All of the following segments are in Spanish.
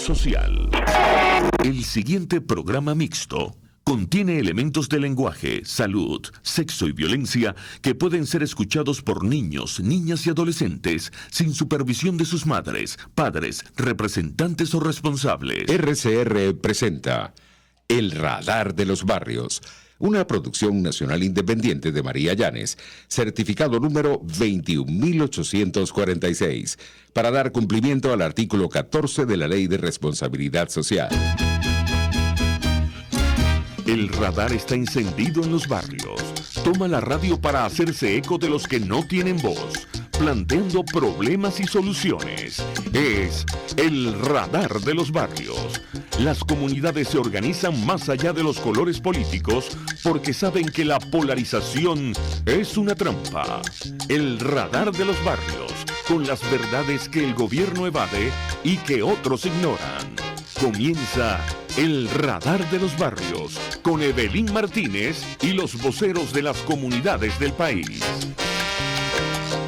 social. El siguiente programa mixto contiene elementos de lenguaje, salud, sexo y violencia que pueden ser escuchados por niños, niñas y adolescentes sin supervisión de sus madres, padres, representantes o responsables. RCR presenta El Radar de los Barrios, una producción nacional independiente de María Llanes, certificado número 21846, para dar cumplimiento al artículo 14 de la Ley de Responsabilidad Social. El radar está encendido en los barrios. Toma la radio para hacerse eco de los que no tienen voz, planteando problemas y soluciones. Es el radar de los barrios. Las comunidades se organizan más allá de los colores políticos porque saben que la polarización es una trampa. El radar de los barrios, con las verdades que el gobierno evade y que otros ignoran. Comienza El Radar de los Barrios con Evelyn Martínez y los voceros de las comunidades del país.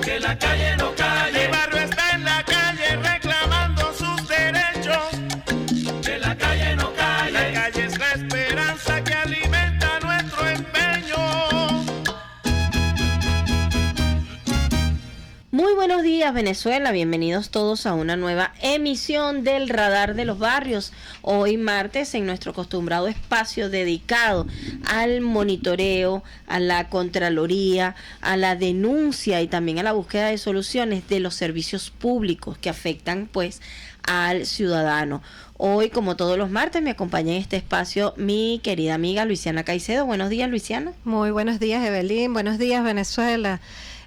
Que la calle no calle, el barrio está en la calle reclamando sus derechos. Que la calle no calle, la calle es la esperanza que alimenta nuestro empeño. Muy buenos días, Venezuela, bienvenidos todos a una nueva emisión del Radar de los Barrios. Hoy martes, en nuestro acostumbrado espacio dedicado al monitoreo, a la contraloría, a la denuncia y también a la búsqueda de soluciones de los servicios públicos que afectan pues al ciudadano. Hoy, como todos los martes, me acompaña en este espacio mi querida amiga Luisiana Caicedo. Buenos días, Luisiana. Muy buenos días, Evelyn. Buenos días, Venezuela.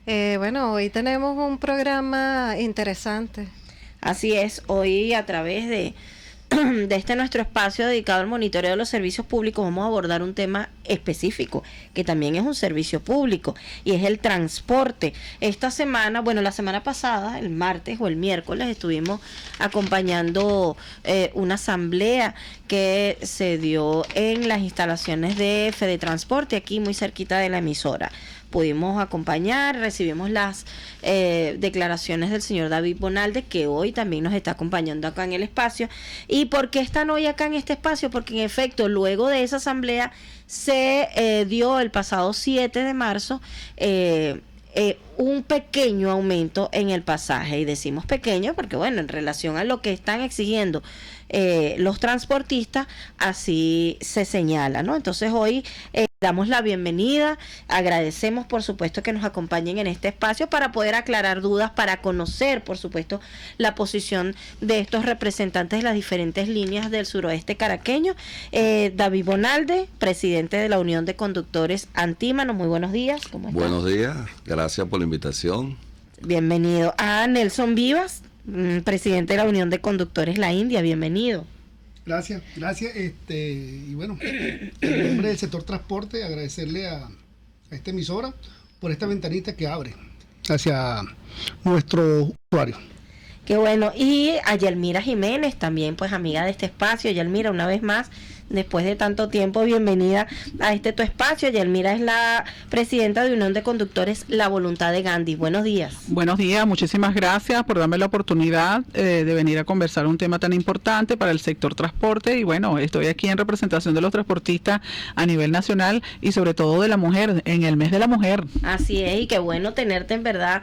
Bueno, hoy tenemos un programa interesante. Así es, hoy a través de este nuestro espacio dedicado al monitoreo de los servicios públicos vamos a abordar un tema específico que también es un servicio público y es el transporte. Esta semana, bueno, la semana pasada, el martes o el miércoles, estuvimos acompañando una asamblea que se dio en las instalaciones de Fede Transporte, aquí muy cerquita de la emisora. Pudimos acompañar, recibimos las declaraciones del señor David Bonalde, que hoy también nos está acompañando acá en el espacio. ¿Y por qué están hoy acá en este espacio? Porque en efecto, luego de esa asamblea se dio el pasado 7 de marzo un pequeño aumento en el pasaje. Y decimos pequeño porque, bueno, en relación a lo que están exigiendo los transportistas, así se señala, ¿no? Entonces hoy damos la bienvenida, agradecemos por supuesto que nos acompañen en este espacio para poder aclarar dudas, para conocer por supuesto la posición de estos representantes de las diferentes líneas del suroeste caraqueño. David Bonalde, presidente de la Unión de Conductores Antímano, muy buenos días. ¿Cómo está? Buenos días, gracias por la invitación. Bienvenido. A Nelson Vivas, presidente de la Unión de Conductores La India, bienvenido. Gracias. Y bueno, en nombre del sector transporte, agradecerle a esta emisora por esta ventanita que abre hacia nuestro usuario. Qué bueno. Y a Yelmira Jiménez, también pues amiga de este espacio. Yelmira, una vez más, después de tanto tiempo, bienvenida a tu espacio. Yelmira es la presidenta de Unión de Conductores La Voluntad de Gandhi. Buenos días. Buenos días, muchísimas gracias por darme la oportunidad de venir a conversar un tema tan importante para el sector transporte. Y bueno, estoy aquí en representación de los transportistas a nivel nacional y sobre todo de la mujer, en el mes de la mujer. Así es, y qué bueno tenerte en verdad,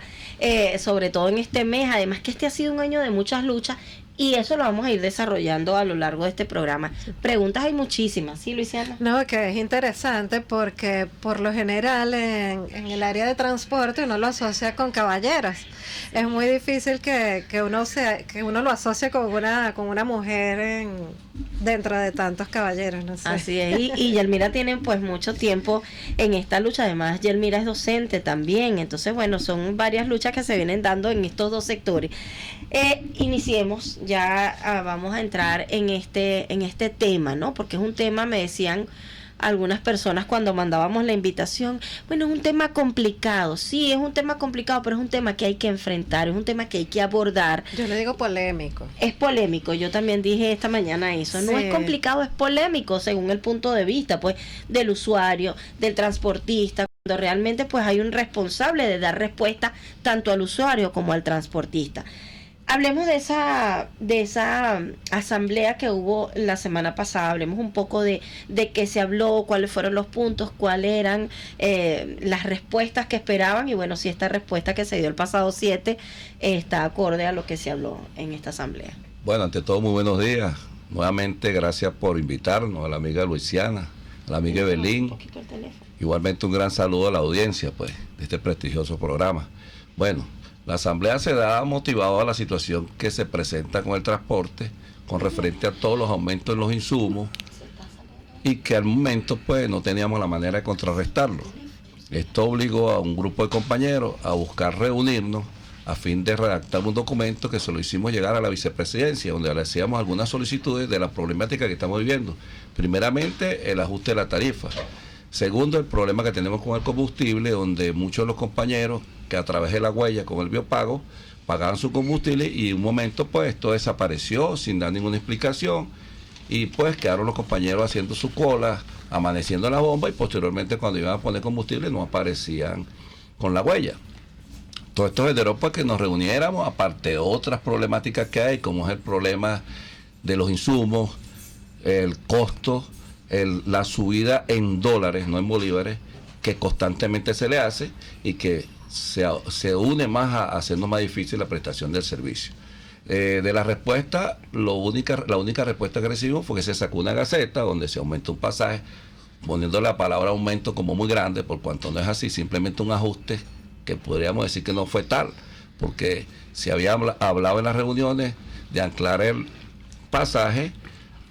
sobre todo en este mes, además que este ha sido un año de muchas luchas. Y eso lo vamos a ir desarrollando a lo largo de este programa. Preguntas hay muchísimas, ¿sí, Luisiana? No, que es interesante porque por lo general en el área de transporte uno lo asocia con caballeros. Es muy difícil que uno lo asocie con una mujer dentro de tantos caballeros, no sé. Así es, y Yelmira tiene pues mucho tiempo en esta lucha. Además, Yelmira es docente también. Entonces, bueno, son varias luchas que se vienen dando en estos dos sectores. Iniciemos, ya vamos a entrar en este tema, ¿no? Porque es un tema, me decían algunas personas cuando mandábamos la invitación, bueno, es un tema complicado. Sí, es un tema complicado, pero es un tema que hay que enfrentar, es un tema que hay que abordar. Yo le digo polémico. Es polémico, yo también dije esta mañana eso. Sí. No es complicado, es polémico según el punto de vista pues del usuario, del transportista, cuando realmente pues hay un responsable de dar respuesta tanto al usuario como al transportista. Hablemos de esa asamblea que hubo la semana pasada. Hablemos un poco de qué se habló, cuáles fueron los puntos, cuáles eran las respuestas que esperaban y bueno, si esta respuesta que se dio el pasado 7 está acorde a lo que se habló en esta asamblea. Bueno, ante todo, muy buenos días. Nuevamente, gracias por invitarnos a la amiga Luisiana, a la amiga Evelyn. Igualmente un gran saludo a la audiencia, pues, de este prestigioso programa. Bueno, la asamblea se da motivada a la situación que se presenta con el transporte, con referente a todos los aumentos en los insumos, y que al momento, pues, no teníamos la manera de contrarrestarlo. Esto obligó a un grupo de compañeros a buscar reunirnos a fin de redactar un documento que se lo hicimos llegar a la vicepresidencia, donde le hacíamos algunas solicitudes de las problemáticas que estamos viviendo. Primeramente, el ajuste de la tarifa. Segundo, el problema que tenemos con el combustible, donde muchos de los compañeros que a través de la huella con el biopago pagaban su combustible y en un momento pues esto desapareció sin dar ninguna explicación y pues quedaron los compañeros haciendo su cola, amaneciendo en la bomba y posteriormente cuando iban a poner combustible no aparecían con la huella. Todo esto generó para que nos reuniéramos, aparte de otras problemáticas que hay, como es el problema de los insumos, el costo, la subida en dólares, no en bolívares, que constantemente se le hace y que se une más a hacernos más difícil la prestación del servicio. De la respuesta, la única respuesta que recibimos fue que se sacó una gaceta donde se aumentó un pasaje, poniendo la palabra aumento como muy grande, por cuanto no es así, simplemente un ajuste que podríamos decir que no fue tal, porque se había hablado en las reuniones de anclar el pasaje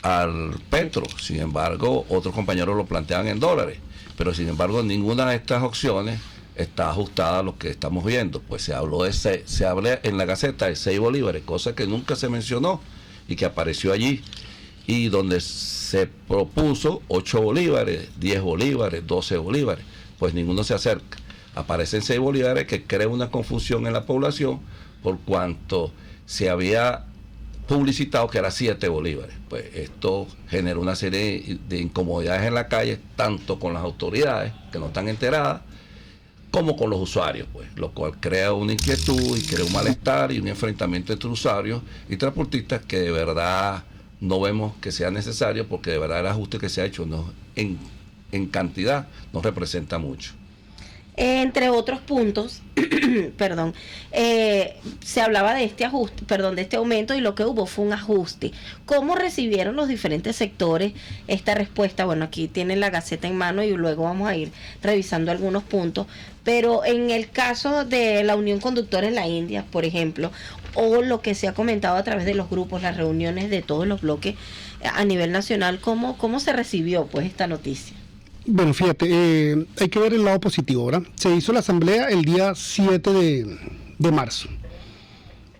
al petro, sin embargo otros compañeros lo plantean en dólares, pero sin embargo ninguna de estas opciones está ajustada a lo que estamos viendo. Pues se habló en la Gaceta de 6 bolívares, cosa que nunca se mencionó y que apareció allí, y donde se propuso 8 bolívares, 10 bolívares, 12 bolívares, pues ninguno se acerca. Aparecen 6 bolívares que crea una confusión en la población por cuanto se había publicitado que era 7 bolívares. Pues esto generó una serie de incomodidades en la calle, tanto con las autoridades que no están enteradas, como con los usuarios, pues, lo cual crea una inquietud y crea un malestar y un enfrentamiento entre usuarios y transportistas que de verdad no vemos que sea necesario, porque de verdad el ajuste que se ha hecho en cantidad no representa mucho. Entre otros puntos, perdón, se hablaba de este ajuste, de este aumento, y lo que hubo fue un ajuste. ¿Cómo recibieron los diferentes sectores esta respuesta? Bueno, aquí tienen la Gaceta en mano y luego vamos a ir revisando algunos puntos, pero en el caso de la Unión Conductores La India, por ejemplo, o lo que se ha comentado a través de los grupos, las reuniones de todos los bloques a nivel nacional, ¿cómo se recibió pues esta noticia? Bueno, fíjate, hay que ver el lado positivo, ¿verdad? Se hizo la asamblea el día 7 de marzo.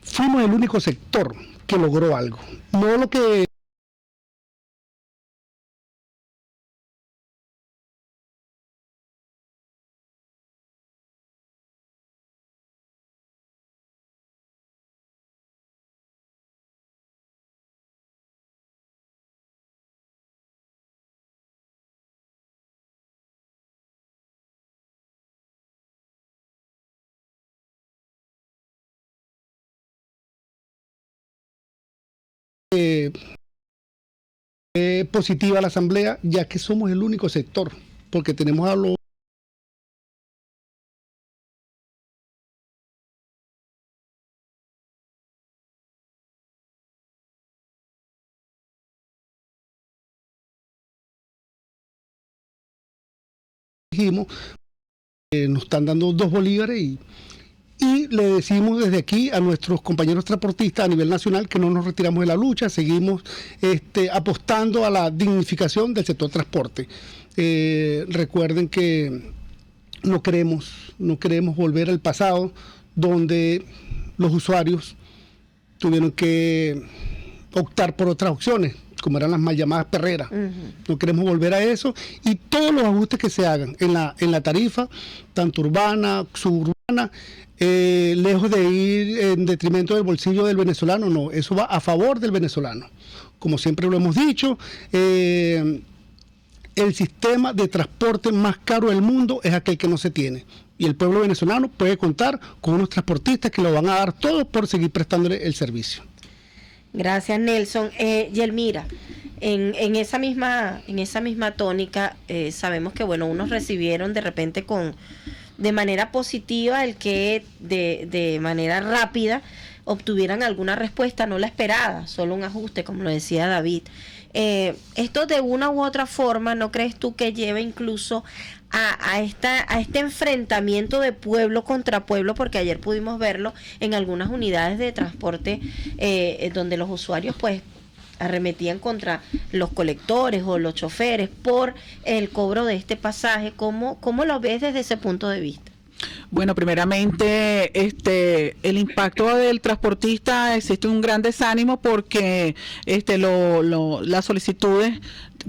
Fuimos el único sector que logró algo. No lo que positiva la asamblea, ya que somos el único sector, porque tenemos a los dijimos, nos están dando 2 bolívares y le decimos desde aquí a nuestros compañeros transportistas a nivel nacional que no nos retiramos de la lucha, seguimos apostando a la dignificación del sector transporte. Recuerden que no queremos volver al pasado donde los usuarios tuvieron que optar por otras opciones, como eran las mal llamadas perreras. No queremos volver a eso, y todos los ajustes que se hagan en la tarifa, tanto urbana, suburbana, lejos de ir en detrimento del bolsillo del venezolano, no, eso va a favor del venezolano. Como siempre lo hemos dicho, el sistema de transporte más caro del mundo es aquel que no se tiene. y el pueblo venezolano puede contar con unos transportistas que lo van a dar todo por seguir prestándole el servicio. Gracias, Nelson. Yelmira, en esa misma tónica, sabemos que bueno, unos recibieron de repente de manera positiva el que de manera rápida obtuvieran alguna respuesta, no la esperada, solo un ajuste, como lo decía David. Esto de una u otra forma, ¿no crees tú que lleva incluso a este enfrentamiento de pueblo contra pueblo? Porque ayer pudimos verlo en algunas unidades de transporte donde los usuarios pues arremetían contra los colectores o los choferes por el cobro de este pasaje. ¿Cómo lo ves desde ese punto de vista? Bueno, primeramente, el impacto del transportista, existe un gran desánimo porque las solicitudes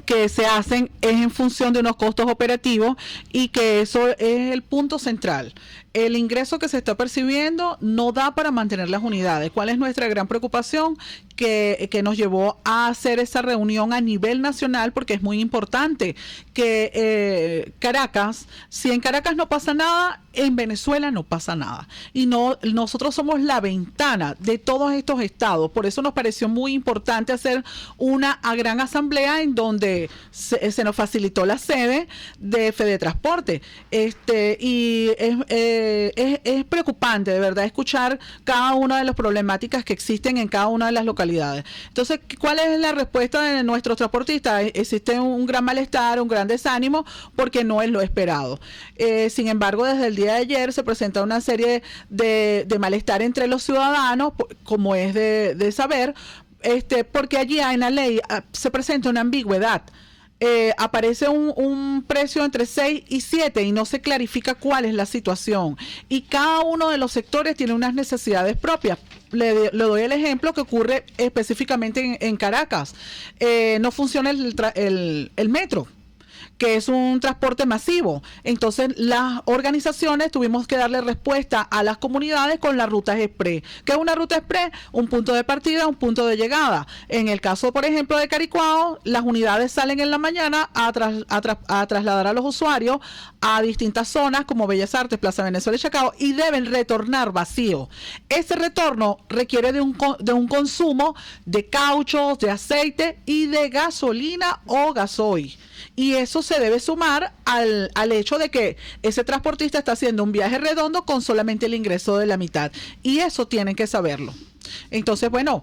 que se hacen es en función de unos costos operativos y que eso es el punto central. El ingreso que se está percibiendo no da para mantener las unidades. ¿Cuál es nuestra gran preocupación? Que nos llevó a hacer esa reunión a nivel nacional, porque es muy importante que Caracas, si en Caracas no pasa nada, en Venezuela no pasa nada. Y nosotros somos la ventana de todos estos estados. Por eso nos pareció muy importante hacer una gran asamblea en donde se nos facilitó la sede de Fedetransporte. Y es preocupante, de verdad, escuchar cada una de las problemáticas que existen en cada una de las localidades. Entonces, ¿cuál es la respuesta de nuestros transportistas? Existe un gran malestar, un gran desánimo, porque no es lo esperado. Sin embargo, desde el día de ayer se presenta una serie de malestar entre los ciudadanos, como es de saber, porque allí en la ley se presenta una ambigüedad. Aparece un precio entre 6 y 7 y no se clarifica cuál es la situación. Y cada uno de los sectores tiene unas necesidades propias. Le doy el ejemplo que ocurre específicamente en Caracas. No funciona el metro, que es un transporte masivo. Entonces, las organizaciones tuvimos que darle respuesta a las comunidades con las rutas express. ¿Qué es una ruta express? Un punto de partida, un punto de llegada. En el caso, por ejemplo, de Caricuao, las unidades salen en la mañana a trasladar a los usuarios a distintas zonas como Bellas Artes, Plaza Venezuela y Chacao, y deben retornar vacío. Ese retorno requiere de un consumo de cauchos, de aceite y de gasolina o gasoil. Y eso se debe sumar al hecho de que ese transportista está haciendo un viaje redondo con solamente el ingreso de la mitad. Y eso tienen que saberlo. Entonces, bueno,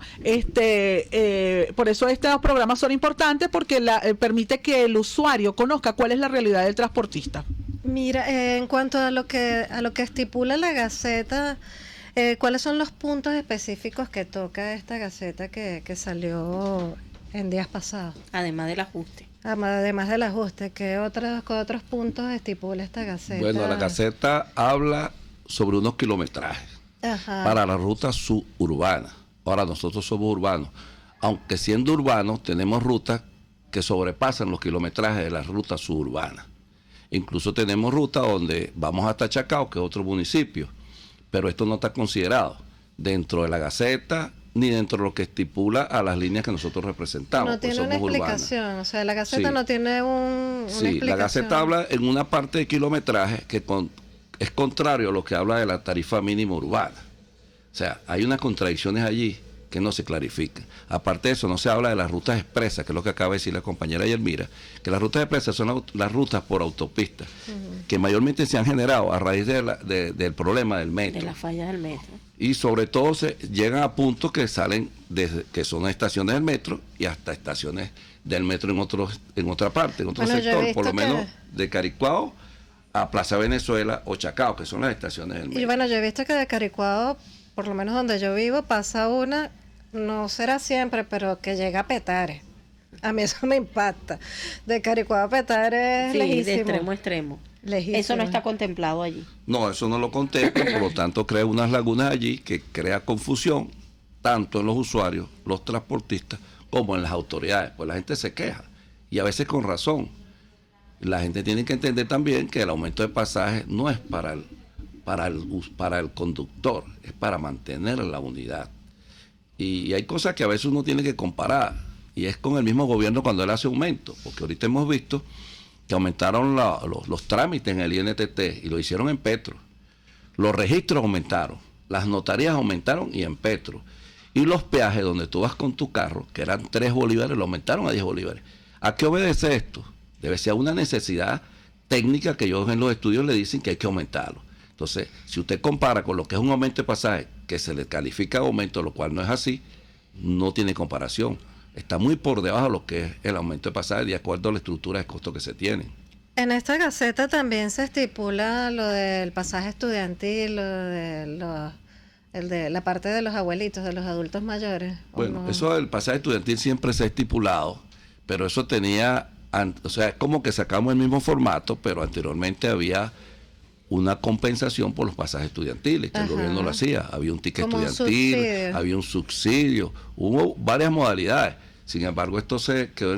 por eso estos programas son importantes, porque permite que el usuario conozca cuál es la realidad del transportista. Mira, en cuanto a lo que estipula la Gaceta, ¿cuáles son los puntos específicos que toca esta Gaceta que salió en días pasados? Además del ajuste. Además del ajuste, ¿qué otros puntos estipula esta Gaceta? Bueno, la Gaceta habla sobre unos kilometrajes para la ruta suburbana. Ahora, nosotros somos urbanos. Aunque siendo urbanos, tenemos rutas que sobrepasan los kilometrajes de las rutas suburbanas. Incluso tenemos rutas donde vamos hasta Chacao, que es otro municipio, pero esto no está considerado dentro de la Gaceta ni dentro de lo que estipula a las líneas que nosotros representamos. No tiene una explicación, urbanas. O sea, la Gaceta no tiene una explicación. La Gaceta habla en una parte de kilometraje que es contrario a lo que habla de la tarifa mínima urbana. O sea, hay unas contradicciones allí que no se clarifican. Aparte de eso, no se habla de las rutas expresas, que es lo que acaba de decir la compañera Yelmira, que las rutas expresas son las rutas por autopista, que mayormente se han generado a raíz del problema del metro. De la falla del metro. Y sobre todo se llegan a puntos que salen desde que son estaciones del metro y hasta estaciones del metro en otra parte, en otro sector, por lo menos de Caricuao a Plaza Venezuela o Chacao, que son las estaciones del metro. Y bueno, yo he visto que de Caricuao, por lo menos donde yo vivo, pasa una, no será siempre, pero que llega a Petare. A mí eso me impacta. De Caricuao a Petare es lejísimo. De extremo a extremo. Lejísimo. Eso no está contemplado allí. No, eso no lo contempla, por lo tanto crea unas lagunas allí que crea confusión tanto en los usuarios, los transportistas, como en las autoridades. Pues la gente se queja, y a veces con razón. La gente tiene que entender también que el aumento de pasajes no es para el conductor, es para mantener la unidad. Y hay cosas que a veces uno tiene que comparar, y es con el mismo gobierno cuando él hace aumento, porque ahorita hemos visto que aumentaron los trámites en el INTT y lo hicieron en Petro. Los registros aumentaron, las notarías aumentaron y en Petro. Y los peajes donde tú vas con tu carro, que eran 3 bolívares, lo aumentaron a 10 bolívares. ¿A qué obedece esto? Debe ser una necesidad técnica que ellos en los estudios le dicen que hay que aumentarlo. Entonces, si usted compara con lo que es un aumento de pasaje, que se le califica aumento, lo cual no es así, no tiene comparación. Está muy por debajo de lo que es el aumento de pasaje de acuerdo a la estructura de costos que se tienen. En esta gaceta también se estipula lo del pasaje estudiantil, el de la parte de los abuelitos, de los adultos mayores. Bueno, no? Eso del pasaje estudiantil siempre se ha estipulado, pero eso tenía, o sea, como que sacamos el mismo formato, pero anteriormente había una compensación por los pasajes estudiantiles, que el gobierno lo hacía. Había un ticket Como estudiantil, había un subsidio, hubo varias modalidades. Sin embargo, esto se quedó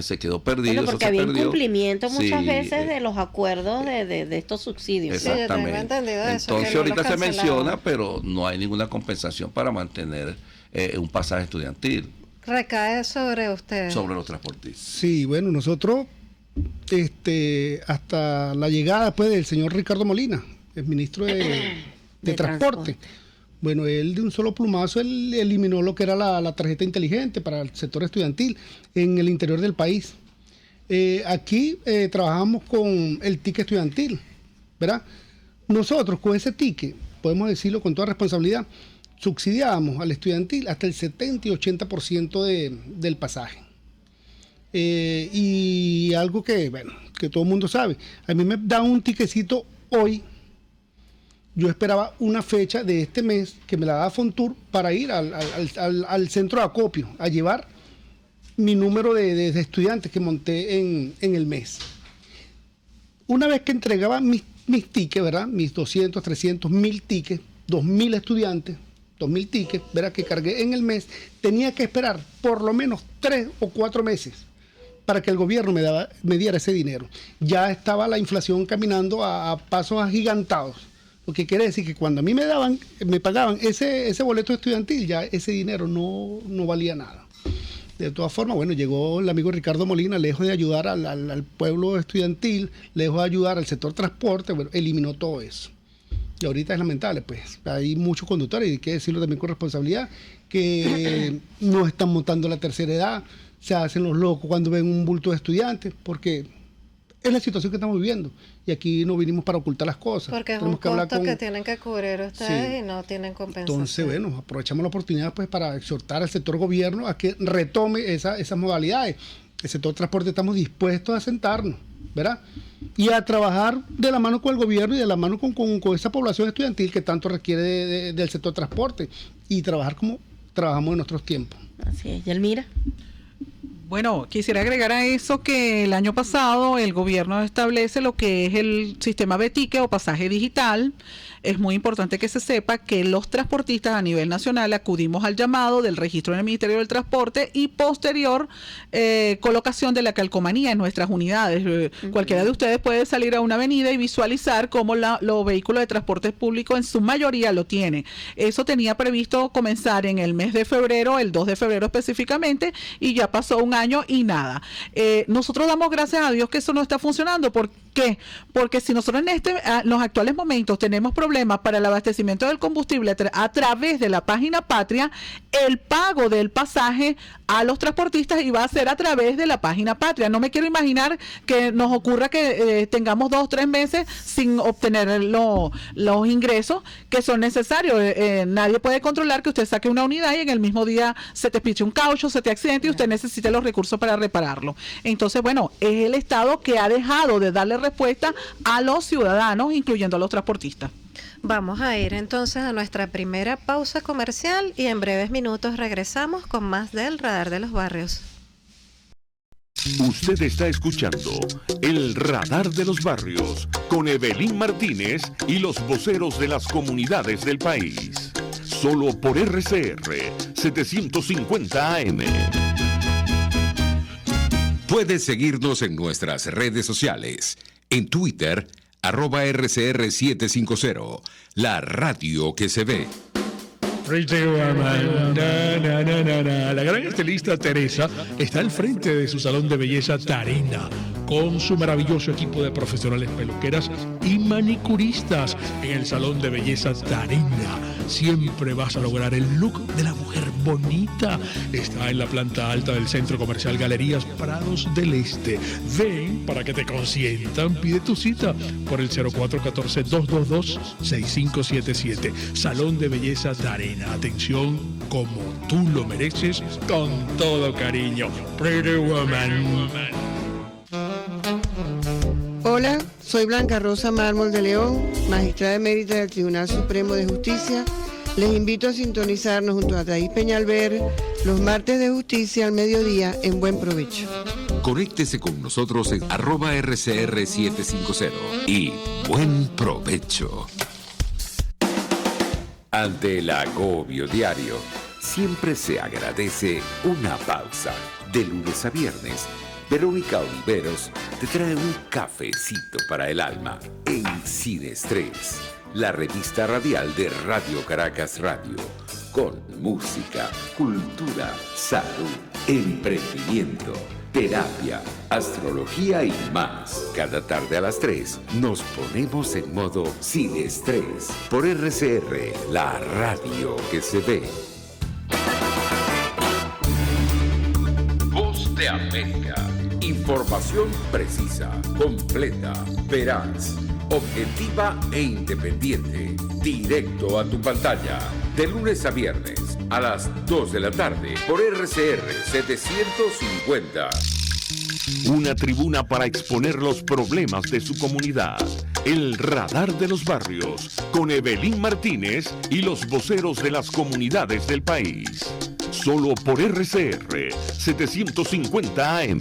se quedó perdido. Bueno, porque había incumplimiento muchas veces de los acuerdos de estos subsidios. Exactamente. Sí, yo tengo entendido eso, entonces que no ahorita los se cancelaban. menciona, pero no hay ninguna compensación para mantener un pasaje estudiantil. Recae sobre usted. Sobre los transportistas. Sí, bueno, nosotros hasta la llegada pues, del señor Ricardo Molina, el ministro de Transporte. Bueno, él de un solo plumazo él eliminó lo que era la tarjeta inteligente para el sector estudiantil en el interior del país. Aquí trabajamos con el ticket estudiantil, ¿verdad? Nosotros con ese ticket, podemos decirlo con toda responsabilidad, subsidiábamos al estudiantil hasta el 70 y 80% del pasaje. Y algo que todo el mundo sabe, a mí me da un tiquecito hoy. Yo esperaba una fecha de este mes que me la daba Fontur para ir al centro de acopio a llevar mi número de estudiantes que monté en el mes. Una vez que entregaba mis tickets, ¿verdad? Mis 200, 300, 1000 tickets, 2000 estudiantes, 2000 tickets, ¿verdad? Que cargué en el mes, tenía que esperar por lo menos 3 o 4 meses para que el gobierno me diera ese dinero. Ya estaba la inflación caminando a pasos agigantados. Lo que quiere decir que cuando a mí me pagaban ese boleto estudiantil, ya ese dinero no valía nada. De todas formas, bueno, llegó el amigo Ricardo Molina, lejos de ayudar al pueblo estudiantil, lejos de ayudar al sector transporte, bueno, eliminó todo eso. Y ahorita es lamentable, pues, hay muchos conductores, y hay que decirlo también con responsabilidad, que no están montando la tercera edad, se hacen los locos cuando ven un bulto de estudiantes, porque es la situación que estamos viviendo y aquí no vinimos para ocultar las cosas. Porque es un costo que tienen que cubrir ustedes, sí, y no tienen compensación. Entonces, bueno, aprovechamos la oportunidad pues para exhortar al sector gobierno a que retome esas modalidades. El sector transporte estamos dispuestos a sentarnos, ¿verdad? Y a trabajar de la mano con el gobierno y de la mano con esa población estudiantil que tanto requiere del sector transporte y trabajar como trabajamos en nuestros tiempos. Así es, Yelmira. Bueno, quisiera agregar a eso que el año pasado el gobierno establece lo que es el sistema B-Ticket o pasaje digital. Es muy importante que se sepa que los transportistas a nivel nacional acudimos al llamado del registro en el Ministerio del Transporte y posterior colocación de la calcomanía en nuestras unidades. Cualquiera de ustedes puede salir a una avenida y visualizar cómo los vehículos de transporte público en su mayoría lo tienen. Eso tenía previsto comenzar en el mes de febrero, el 2 de febrero específicamente, y ya pasó un año y nada. Nosotros damos gracias a Dios que eso no está funcionando. ¿Por qué? Porque si nosotros en los actuales momentos tenemos problemas para el abastecimiento del combustible a través de la página Patria, el pago del pasaje a los transportistas iba a ser a través de la página Patria. No me quiero imaginar que nos ocurra que tengamos 2 o 3 meses sin obtener los ingresos que son necesarios. Nadie puede controlar que usted saque una unidad y en el mismo día se te piche un caucho, se te accidente y usted necesita los recursos para repararlo. Entonces, bueno, es el Estado que ha dejado de darle respuesta a los ciudadanos, incluyendo a los transportistas. Vamos a ir entonces a nuestra primera pausa comercial y en breves minutos regresamos con más del Radar de los Barrios. Usted está escuchando el Radar de los Barrios con Evelyn Martínez y los voceros de las comunidades del país. Solo por RCR 750 AM. Puedes seguirnos en nuestras redes sociales. En Twitter, @RCR750, la radio que se ve. La gran estilista Teresa está al frente de su salón de belleza Tarina, con su maravilloso equipo de profesionales peluqueras y manicuristas en el Salón de Belleza Darena. Siempre vas a lograr el look de la mujer bonita. Está en la planta alta del Centro Comercial Galerías Prados del Este. Ven para que te consientan. Pide tu cita por el 0414-222-6577. Salón de Belleza Darena. Atención como tú lo mereces, con todo cariño. Pretty Woman. Hola, soy Blanca Rosa Mármol de León, magistrada emérita del Tribunal Supremo de Justicia. Les invito a sintonizarnos junto a Thais Peñalver los martes de justicia al mediodía en Buen Provecho. Conéctese con nosotros en @RCR750 y buen provecho. Ante el agobio diario, siempre se agradece una pausa. De lunes a viernes, Verónica Oliveros te trae un cafecito para el alma en Sin Estrés, la revista radial de Radio Caracas Radio, con música, cultura, salud, emprendimiento, terapia, astrología y más. Cada tarde a las 3 nos ponemos en modo Sin Estrés por RCR, la radio que se ve. Voz de América. Información precisa, completa, veraz, objetiva e independiente. Directo a tu pantalla. De lunes a viernes a las 2 de la tarde por RCR 750. Una tribuna para exponer los problemas de su comunidad. El Radar de los Barrios, con Evelyn Martínez y los voceros de las comunidades del país. Solo por RCR 750 AM.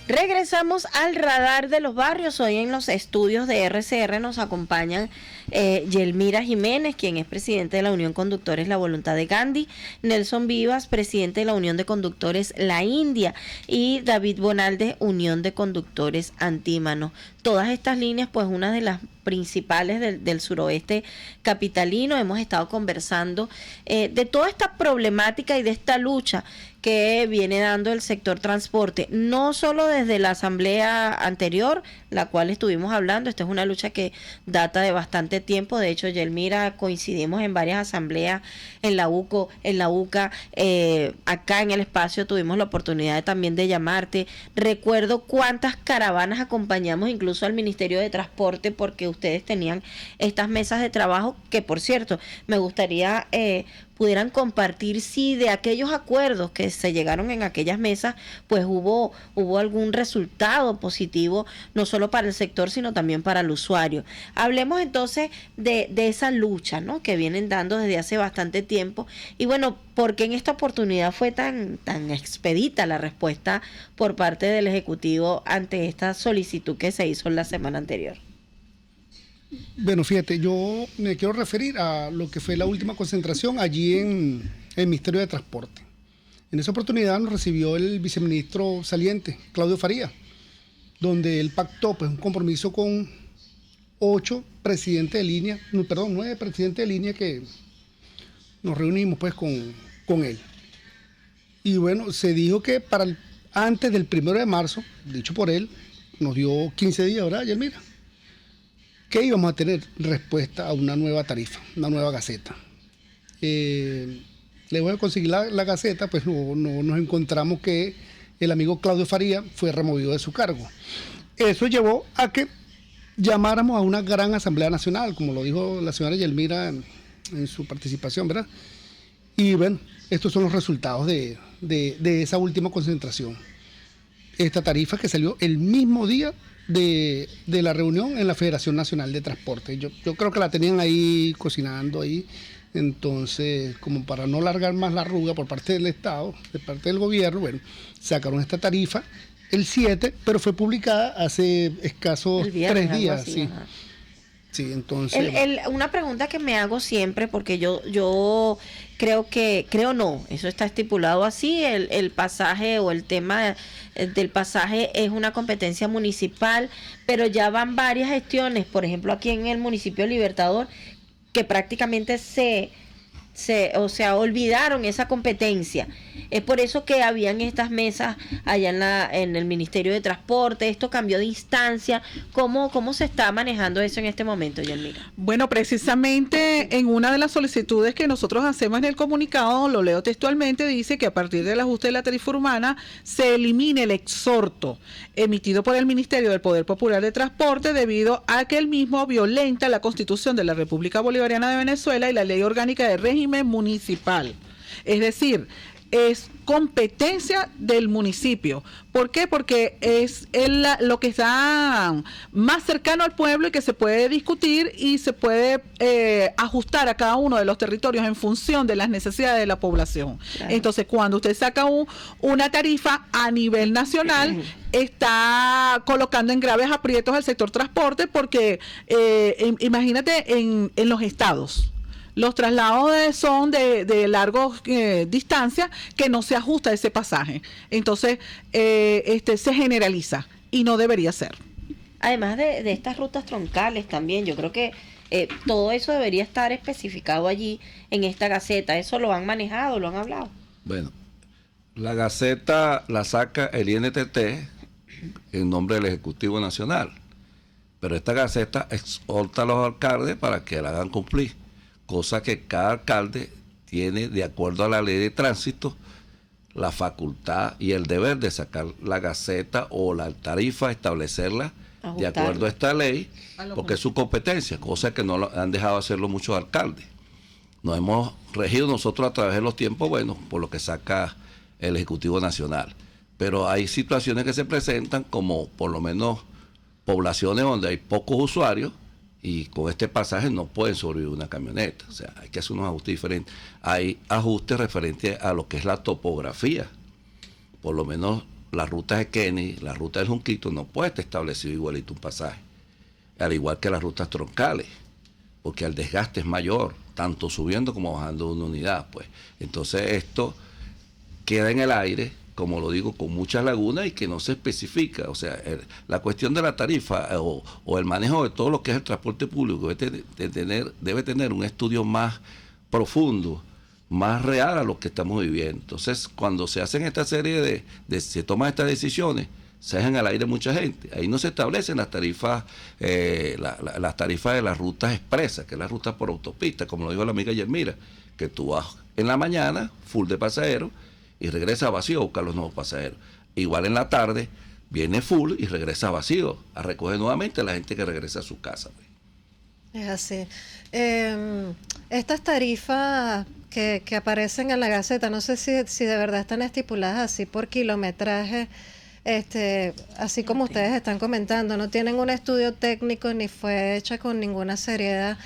Regresamos al Radar de los Barrios. Hoy en los estudios de RCR nos acompañan Yelmira Jiménez, quien es presidente de la Unión Conductores La Voluntad de Gandhi, Nelson Vivas, presidente de la Unión de Conductores La India, y David Bonalde, Unión de Conductores Antímano. Todas estas líneas, pues una de las principales del suroeste capitalino. Hemos estado conversando de toda esta problemática y de esta lucha que viene dando el sector transporte, no solo desde la asamblea anterior, la cual estuvimos hablando. Esta es una lucha que data de bastante tiempo. De hecho, Yelmira, coincidimos en varias asambleas, en la UCO, en la UCA, acá en el espacio tuvimos la oportunidad también de llamarte. Recuerdo cuántas caravanas acompañamos incluso al Ministerio de Transporte, porque ustedes tenían estas mesas de trabajo que, por cierto, me gustaría pudieran compartir si de aquellos acuerdos que se llegaron en aquellas mesas, pues hubo algún resultado positivo, no solo para el sector, sino también para el usuario. Hablemos entonces de esa lucha, ¿no?, que vienen dando desde hace bastante tiempo. Y bueno, ¿por qué en esta oportunidad fue tan expedita la respuesta por parte del Ejecutivo ante esta solicitud que se hizo la semana anterior? Bueno, fíjate, yo me quiero referir a lo que fue la última concentración allí en el Ministerio de Transporte. En esa oportunidad nos recibió el viceministro saliente, Claudio Faría, donde él pactó pues un compromiso con 9 presidentes de línea que nos reunimos pues con él. Y bueno, se dijo que antes del 1 de marzo, dicho por él, nos dio 15 días, ¿verdad, Yelmira?, que íbamos a tener respuesta a una nueva tarifa, una nueva gaceta. Le voy a conseguir la gaceta, pues no nos encontramos que el amigo Claudio Faría fue removido de su cargo. Eso llevó a que llamáramos a una gran Asamblea Nacional, como lo dijo la señora Yelmira en su participación, ¿verdad? Y bueno, estos son los resultados de esa última concentración. Esta tarifa que salió el mismo día de la reunión en la Federación Nacional de Transporte. Yo creo que la tenían ahí cocinando ahí. Entonces, como para no largar más la arruga por parte del Estado, de parte del gobierno, bueno, sacaron esta tarifa el 7, pero fue publicada hace escasos 3 días. Así, sí, entonces... Una pregunta que me hago siempre, porque yo creo no, eso está estipulado así, el pasaje o el tema del pasaje es una competencia municipal, pero ya van varias gestiones, por ejemplo aquí en el municipio Libertador, que prácticamente se olvidaron esa competencia. Es por eso que habían estas mesas allá en el Ministerio de Transporte. Esto cambió de instancia. ¿Cómo se está manejando eso en este momento, Yelmira? Bueno, precisamente en una de las solicitudes que nosotros hacemos en el comunicado, lo leo textualmente, dice que a partir del ajuste de la tarifa urbana se elimine el exhorto emitido por el Ministerio del Poder Popular de Transporte debido a que el mismo violenta la Constitución de la República Bolivariana de Venezuela y la Ley Orgánica de Régimen Municipal. Es decir, es competencia del municipio. ¿Por qué? Porque es lo que está más cercano al pueblo y que se puede discutir y se puede ajustar a cada uno de los territorios en función de las necesidades de la población. Claro. Entonces, cuando usted saca una tarifa a nivel nacional, está colocando en graves aprietos al sector transporte porque imagínate en los estados. Los traslados son de largas distancias que no se ajusta a ese pasaje. Entonces, se generaliza y no debería ser. Además de estas rutas troncales también, yo creo que todo eso debería estar especificado allí en esta Gaceta. ¿Eso lo han manejado, lo han hablado? Bueno, la Gaceta la saca el INTT en nombre del Ejecutivo Nacional. Pero esta Gaceta exhorta a los alcaldes para que la hagan cumplir. Cosa que cada alcalde tiene, de acuerdo a la ley de tránsito, la facultad y el deber de sacar la Gaceta o la tarifa, establecerla de acuerdo a esta ley, porque es su competencia, cosa que no lo han dejado hacerlo muchos alcaldes. Nos hemos regido nosotros a través de los tiempos buenos por lo que saca el Ejecutivo Nacional. Pero hay situaciones que se presentan, como por lo menos poblaciones donde hay pocos usuarios, y con este pasaje no pueden sobrevivir una camioneta. O sea, hay que hacer unos ajustes diferentes. Hay ajustes referentes a lo que es la topografía. Por lo menos las rutas de Kennedy, la ruta del Junquito, no puede estar establecido igualito un pasaje. Al igual que las rutas troncales, porque el desgaste es mayor, tanto subiendo como bajando una unidad. Pues entonces esto queda en el aire, como lo digo, con muchas lagunas y que no se especifica. O sea, la cuestión de la tarifa o el manejo de todo lo que es el transporte público debe tener un estudio más profundo, más real a lo que estamos viviendo. Entonces, cuando se hacen esta serie se toman estas decisiones, se dejan al aire mucha gente. Ahí no se establecen las tarifas, las tarifas de las rutas expresas, que es la ruta por autopista, como lo dijo la amiga Yelmira, que tú vas en la mañana, full de pasajeros, y regresa vacío a buscar los nuevos pasajeros. Igual en la tarde viene full y regresa vacío a recoger nuevamente a la gente que regresa a su casa. Es así. Estas tarifas que aparecen en la Gaceta, no sé si de verdad están estipuladas así por kilometraje, así como ustedes están comentando, no tienen un estudio técnico ni fue hecha con ninguna seriedad.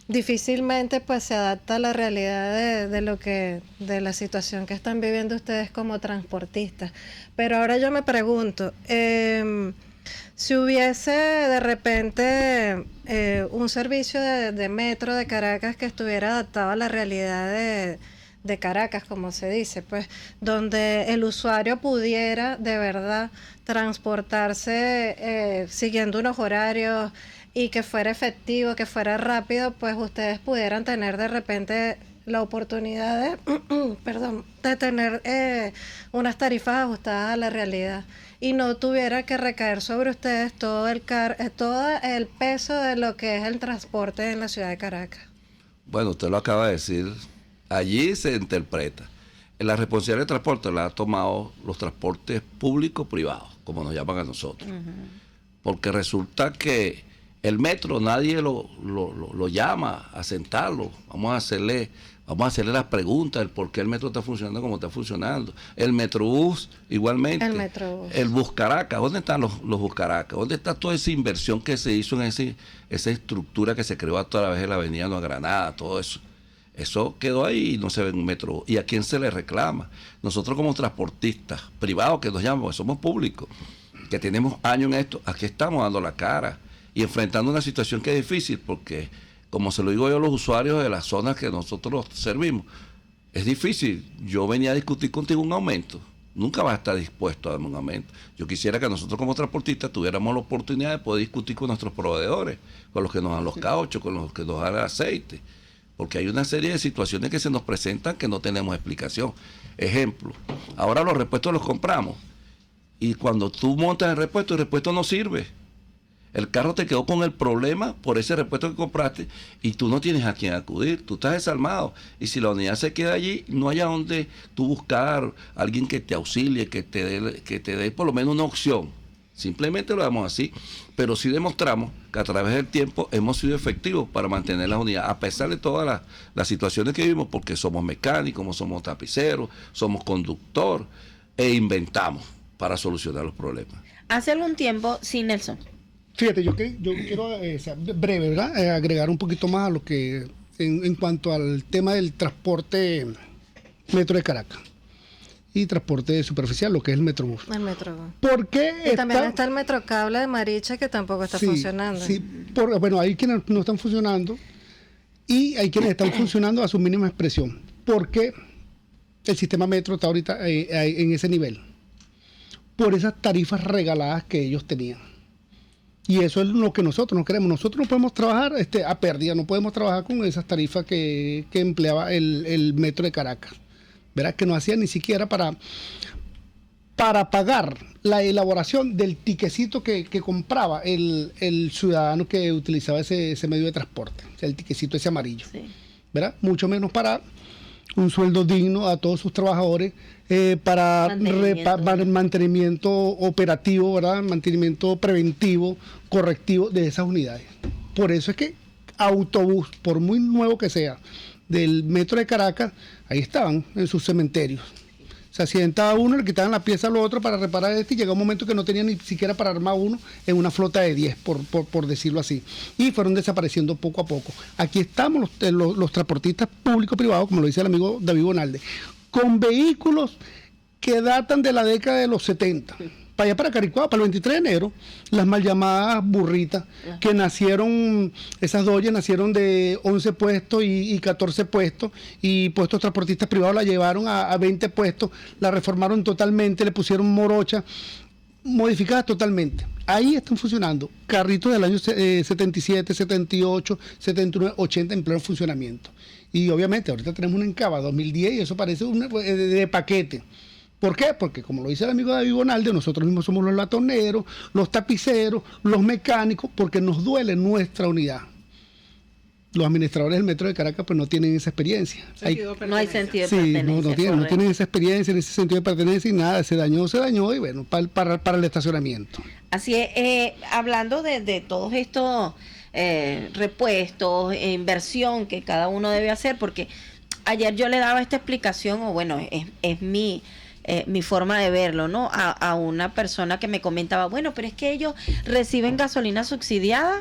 Difícilmente pues se adapta a la realidad de la situación que están viviendo ustedes como transportistas. Pero ahora yo me pregunto, si hubiese de repente un servicio de metro de Caracas que estuviera adaptado a la realidad de Caracas, como se dice, pues donde el usuario pudiera de verdad transportarse siguiendo unos horarios y que fuera efectivo, que fuera rápido, pues ustedes pudieran tener de repente la oportunidad de tener unas tarifas ajustadas a la realidad y no tuviera que recaer sobre ustedes todo el peso de lo que es el transporte en la ciudad de Caracas. Bueno, usted lo acaba de decir, allí se interpreta. La responsabilidad de transporte la ha tomado los transportes público-privados, como nos llaman a nosotros. Porque resulta que el metro nadie lo llama a sentarlo. Vamos a hacerle las preguntas del por qué el metro está funcionando como está funcionando. El Metrobús, igualmente. El Metrobús. El Bus Caracas. ¿Dónde están los Bus Caracas? ¿Dónde está toda esa inversión que se hizo en esa estructura que se creó a través de la avenida Nueva Granada? Todo eso. Eso quedó ahí y no se ve en un metro. ¿Y a quién se le reclama? Nosotros como transportistas privados, que nos llamamos, somos públicos, que tenemos años en esto, aquí estamos dando la cara y enfrentando una situación que es difícil, porque, como se lo digo yo a los usuarios de las zonas que nosotros servimos, es difícil. Yo venía a discutir contigo un aumento. Nunca vas a estar dispuesto a darme un aumento. Yo quisiera que nosotros como transportistas tuviéramos la oportunidad de poder discutir con nuestros proveedores, con los que nos dan los cauchos, con los que nos dan el aceite, porque hay una serie de situaciones que se nos presentan que no tenemos explicación. Ejemplo, ahora los repuestos los compramos y cuando tú montas el repuesto no sirve. El carro te quedó con el problema por ese repuesto que compraste y tú no tienes a quién acudir, tú estás desarmado. Y si la unidad se queda allí, no hay a dónde tú buscar a alguien que te auxilie, que te dé por lo menos una opción. Simplemente lo damos así, pero sí demostramos que a través del tiempo hemos sido efectivos para mantener las unidades, a pesar de todas las situaciones que vivimos, porque somos mecánicos, somos tapiceros, somos conductor e inventamos para solucionar los problemas. Hace algún tiempo, sí, Nelson. Fíjate, yo quiero ser breve, ¿verdad? Agregar un poquito más a lo que en cuanto al tema del transporte Metro de Caracas y transporte superficial, lo que es el Metrobús. El Metrobús. ¿Por qué? Y también está el Metrocable de Maricha, que tampoco está funcionando. Sí, bueno, hay quienes no están funcionando y hay quienes están funcionando a su mínima expresión. ¿Por qué el sistema Metro está ahorita en ese nivel? Por esas tarifas regaladas que ellos tenían. Y eso es lo que nosotros no queremos. Nosotros no podemos trabajar a pérdida, no podemos trabajar con esas tarifas que empleaba el Metro de Caracas. Verás que no hacía ni siquiera para pagar la elaboración del tiquecito que compraba el ciudadano que utilizaba ese medio de transporte, o sea, el tiquecito ese amarillo. Sí. ¿Verdad? Mucho menos para un sueldo digno a todos sus trabajadores, para mantenimiento operativo, ¿verdad? Mantenimiento preventivo, correctivo de esas unidades. Por eso es que autobús, por muy nuevo que sea, del Metro de Caracas, ahí estaban en sus cementerios. Se accidentaba uno, le quitaban la pieza al otro para reparar y llegó un momento que no tenían ni siquiera para armar uno en una flota de 10, por decirlo así. Y fueron desapareciendo poco a poco. Aquí estamos los transportistas público-privados, como lo dice el amigo David Bonalde, con vehículos que datan de la década de los 70. Para allá para Caricuao, para el 23 de enero, las mal llamadas burritas, que nacieron, esas doyas nacieron de 11 puestos y 14 puestos, y puestos transportistas privados la llevaron a 20 puestos, la reformaron totalmente, le pusieron morocha, modificadas totalmente. Ahí están funcionando carritos del año 77, 78, 79, 80 en pleno funcionamiento. Y obviamente ahorita tenemos un Encaba 2010 y eso parece de paquete. ¿Por qué? Porque como lo dice el amigo David Bonalde, nosotros mismos somos los latoneros, los tapiceros, los mecánicos, porque nos duele nuestra unidad. Los administradores del Metro de Caracas pues no tienen esa experiencia. No hay sentido de pertenencia. No tienen esa experiencia en ese sentido de pertenencia y nada, se dañó y bueno, para el estacionamiento. Así es, hablando de todos estos repuestos, inversión que cada uno debe hacer, porque ayer yo le daba esta explicación, o bueno, es mi forma de verlo, ¿no? A una persona que me comentaba, bueno, pero es que ellos reciben gasolina subsidiada,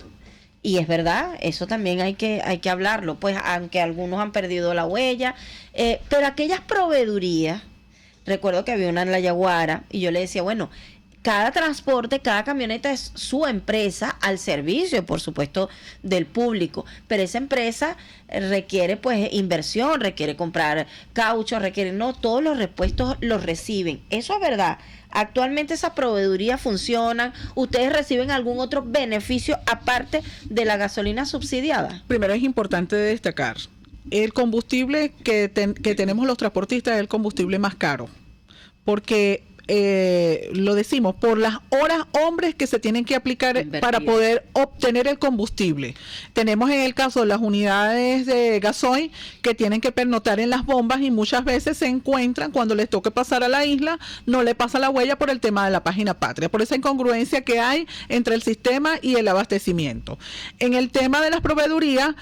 y es verdad, eso también hay que hablarlo, pues aunque algunos han perdido la huella, pero aquellas proveedurías, recuerdo que había una en La Yaguara, y yo le decía, bueno, cada transporte, cada camioneta es su empresa al servicio, por supuesto, del público, pero esa empresa requiere pues inversión, requiere comprar caucho, no todos los repuestos los reciben. Eso es verdad. Actualmente esas proveedurías funcionan. ¿Ustedes reciben algún otro beneficio aparte de la gasolina subsidiada? Primero es importante destacar, el combustible que tenemos los transportistas es el combustible más caro, porque lo decimos, por las horas hombres que se tienen que aplicar para poder obtener el combustible. Tenemos en el caso de las unidades de gasoil que tienen que pernoctar en las bombas y muchas veces se encuentran, cuando les toque pasar a la isla, no le pasa la huella por el tema de la página patria, por esa incongruencia que hay entre el sistema y el abastecimiento. En el tema de las proveedurías,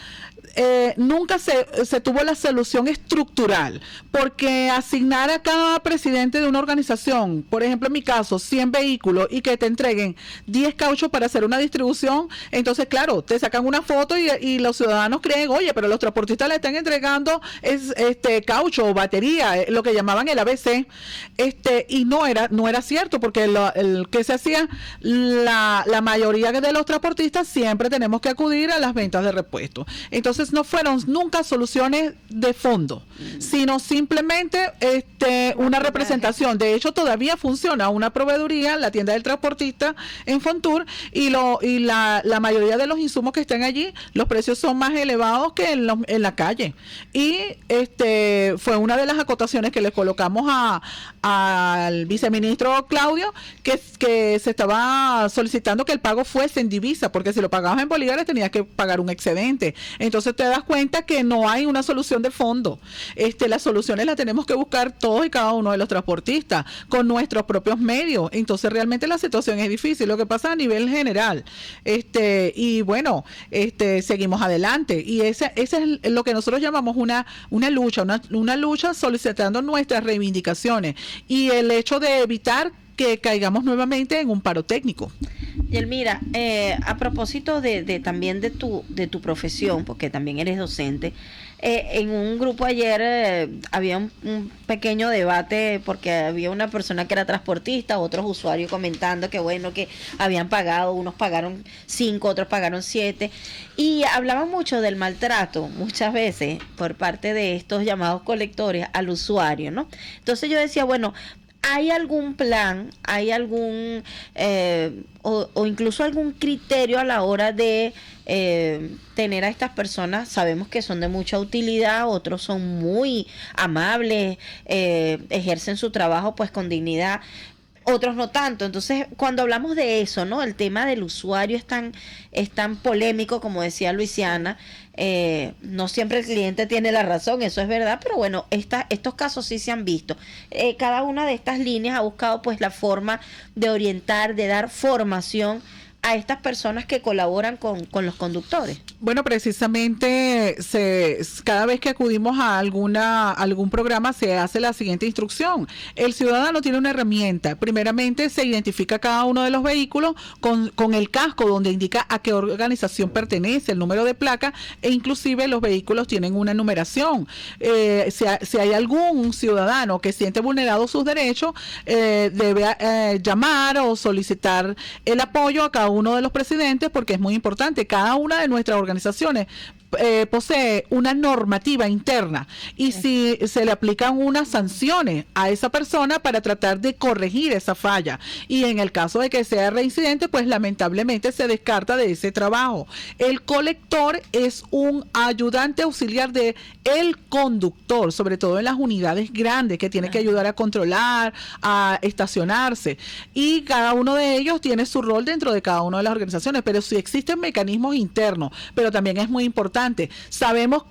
nunca se tuvo la solución estructural, porque asignar a cada presidente de una organización, por ejemplo en mi caso, 100 vehículos y que te entreguen 10 cauchos para hacer una distribución, entonces claro, te sacan una foto y los ciudadanos creen, oye, pero los transportistas le están entregando caucho o batería, lo que llamaban el ABC, y no era cierto, porque el que se hacía, la mayoría de los transportistas siempre tenemos que acudir a las ventas de repuestos. Entonces Entonces no fueron nunca soluciones de fondo, sino simplemente una representación. De hecho, todavía funciona una proveeduría, la tienda del transportista en Fontur, y la mayoría de los insumos que están allí, los precios son más elevados que en la calle. Y fue una de las acotaciones que le colocamos al viceministro Claudio, que se estaba solicitando que el pago fuese en divisa, porque si lo pagabas en bolívares tenías que pagar un excedente. Entonces te das cuenta que no hay una solución de fondo. Las soluciones las tenemos que buscar todos y cada uno de los transportistas con nuestros propios medios. Entonces realmente la situación es difícil. Lo que pasa a nivel general. Y bueno, seguimos adelante. Y ese es lo que nosotros llamamos una lucha solicitando nuestras reivindicaciones y el hecho de evitar que caigamos nuevamente en un paro técnico. Y Elmira, a propósito también de tu profesión, porque también eres docente, en un grupo ayer había un pequeño debate porque había una persona que era transportista, otros usuarios comentando que bueno, que habían pagado, unos pagaron 5, otros pagaron 7, y hablaban mucho del maltrato muchas veces por parte de estos llamados colectores al usuario, ¿no? Entonces yo decía, bueno, ¿hay algún plan, hay algún o incluso algún criterio a la hora de tener a estas personas? Sabemos que son de mucha utilidad, otros son muy amables, ejercen su trabajo pues con dignidad, otros no tanto. Entonces, cuando hablamos de eso, ¿no? El tema del usuario es tan polémico, como decía Luisiana. No siempre el cliente tiene la razón, eso es verdad, pero bueno, estos casos sí se han visto. Cada una de estas líneas ha buscado pues la forma de orientar, de dar formación a estas personas que colaboran con los conductores. Bueno, precisamente cada vez que acudimos a algún programa se hace la siguiente instrucción. El ciudadano tiene una herramienta. Primeramente se identifica cada uno de los vehículos con el casco donde indica a qué organización pertenece, el número de placa, e inclusive los vehículos tienen una numeración. Si hay algún ciudadano que siente vulnerado sus derechos, debe llamar o solicitar el apoyo a cada uno de los presidentes, porque es muy importante. Cada una de nuestras organizaciones posee una normativa interna y si se le aplican unas sanciones a esa persona para tratar de corregir esa falla, y en el caso de que sea reincidente, pues lamentablemente se descarta de ese trabajo. El colector es un ayudante auxiliar de el conductor, sobre todo en las unidades grandes, que tiene que ayudar a controlar, a estacionarse, y cada uno de ellos tiene su rol dentro de cada una de las organizaciones, pero sí existen mecanismos internos. Pero también es muy importante, sabemos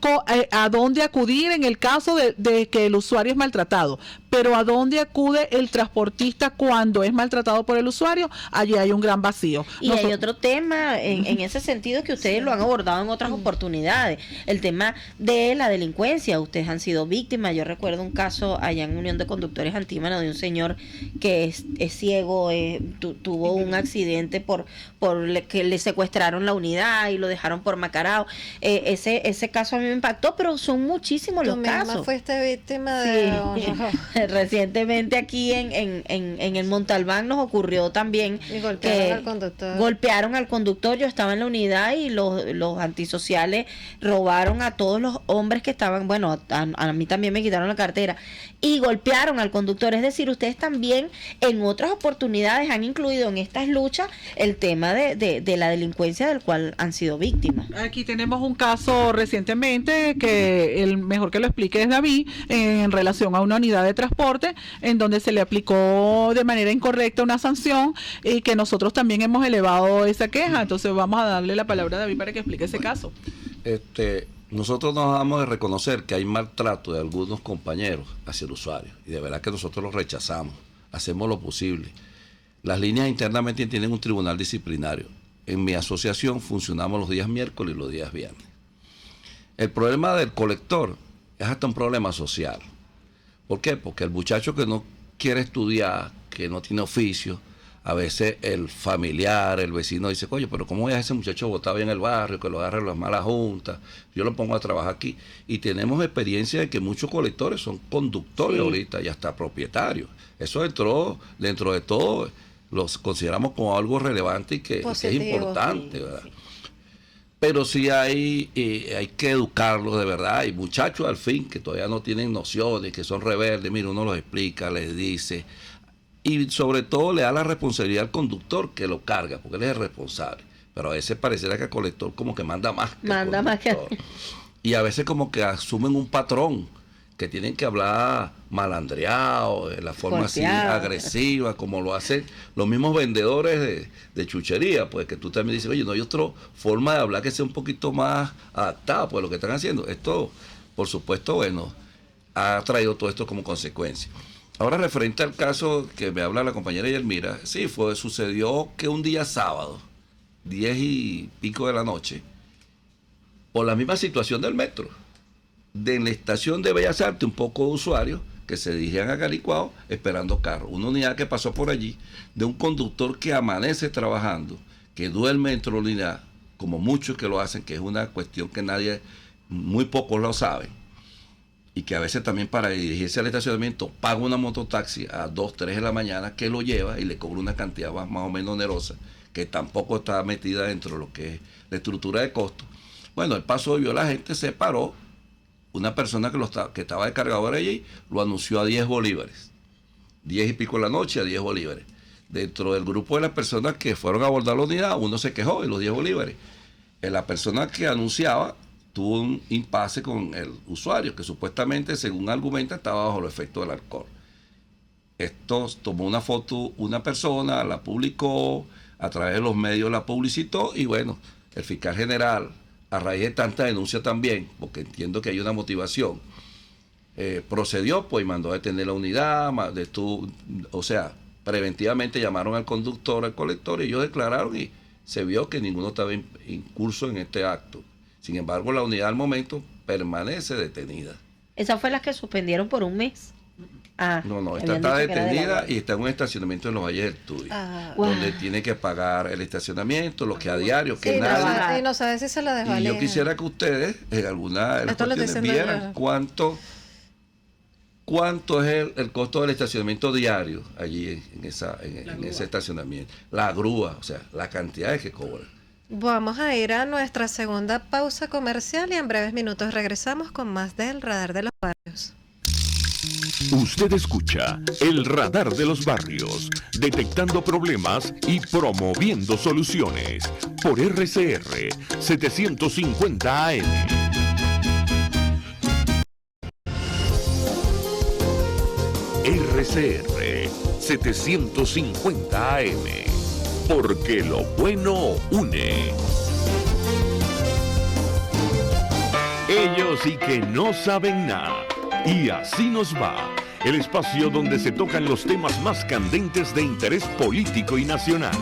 a dónde acudir en el caso de que el usuario es maltratado, pero a dónde acude el transportista cuando es maltratado por el usuario, allí hay un gran vacío. Y hay otro tema en ese sentido que ustedes lo han abordado en otras oportunidades, el tema de la delincuencia. Ustedes han sido víctimas. Yo recuerdo un caso allá en Unión de Conductores Antímano de un señor que es ciego, tuvo un accidente por que le secuestraron la unidad y lo dejaron por Macarao. Ese caso a mí me impactó, pero son muchísimos los casos. Tú misma fuiste víctima de... Recientemente aquí en el Montalbán nos ocurrió también y golpearon al conductor. Golpearon al conductor. Yo estaba en la unidad y los antisociales robaron a todos los hombres que estaban, bueno, a mí también me quitaron la cartera, y golpearon al conductor. Es decir, ustedes también en otras oportunidades han incluido en estas luchas el tema de la delincuencia del cual han sido víctimas. Aquí tenemos un caso recientemente que el mejor que lo explique es David, en relación a una unidad de transporte en donde se le aplicó de manera incorrecta una sanción y que nosotros también hemos elevado esa queja. Entonces vamos a darle la palabra a David para que explique ese caso. Nosotros nos damos de reconocer que hay maltrato de algunos compañeros hacia el usuario, y de verdad que nosotros lo rechazamos, hacemos lo posible. Las líneas internamente tienen un tribunal disciplinario. En mi asociación funcionamos los días miércoles y los días viernes. El problema del colector es hasta un problema social. ¿Por qué? Porque el muchacho que no quiere estudiar, que no tiene oficio, a veces el familiar, el vecino dice, oye, pero ¿cómo es ese muchacho botado en el barrio, que lo agarre las malas juntas? Yo lo pongo a trabajar aquí. Y tenemos experiencia de que muchos colectores son conductores ahorita y hasta propietarios. Eso entró dentro de todo, los consideramos como algo relevante y que es importante, ¿verdad? Sí. pero sí hay que educarlos de verdad. Hay muchachos al fin que todavía no tienen nociones, que son rebeldes. Mira, uno los explica, les dice, y sobre todo le da la responsabilidad al conductor que lo carga, porque él es el responsable. Pero a veces pareciera que el colector como que manda más que el conductor. Y a veces como que asumen un patrón, que tienen que hablar malandreado, de la forma así agresiva, como lo hacen los mismos vendedores de chuchería, pues que tú también dices, oye, no hay otra forma de hablar que sea un poquito más adaptada, pues lo que están haciendo. Esto, por supuesto, bueno, ha traído todo esto como consecuencia. Ahora, referente al caso que me habla la compañera Yelmira, sí, sucedió que un día sábado, 10 y pico de la noche, por la misma situación del metro, de la estación de Bellas Artes, un poco de usuarios que se dirigían a Calicuao esperando carro. Una unidad que pasó por allí, de un conductor que amanece trabajando, que duerme dentro de la unidad, como muchos que lo hacen, que es una cuestión que muy pocos lo saben, y que a veces también para dirigirse al estacionamiento paga una mototaxi a 2, 3 de la mañana que lo lleva y le cobra una cantidad más o menos onerosa, que tampoco está metida dentro de lo que es la estructura de costos. Bueno, el paso vio la gente, se paró, una persona que estaba de cargador allí lo anunció a 10 bolívares, 10 y pico de la noche a 10 bolívares. Dentro del grupo de las personas que fueron a abordar la unidad, uno se quejó de los 10 bolívares. La persona que anunciaba tuvo un impasse con el usuario, que supuestamente, según argumenta, estaba bajo el efecto del alcohol. Esto tomó una foto una persona, la publicó, a través de los medios la publicitó, y bueno, el fiscal general, a raíz de tanta denuncia también, porque entiendo que hay una motivación, procedió pues y mandó a detener la unidad, o sea, preventivamente llamaron al conductor, al colector, y ellos declararon y se vio que ninguno estaba incurso en este acto. Sin embargo, la unidad al momento permanece detenida. ¿Esa fue la que suspendieron por un mes? No, esta está detenida y está en un estacionamiento en los Valles del Tuy, donde tiene que pagar el estacionamiento, lo que a diario, que nadie... Y no sabe si se la desvalida. Y yo quisiera que ustedes, en alguna de las cuestiones, vieran cuánto es el costo del estacionamiento diario allí en ese estacionamiento. La grúa, o sea, la cantidad que cobran. Vamos a ir a nuestra segunda pausa comercial y en breves minutos regresamos con más del Radar de los Barrios. Usted escucha el Radar de los Barrios, detectando problemas y promoviendo soluciones por RCR 750 AM. RCR 750 AM, porque lo bueno une. Ellos sí que no saben nada. Y así nos va, el espacio donde se tocan los temas más candentes de interés político y nacional.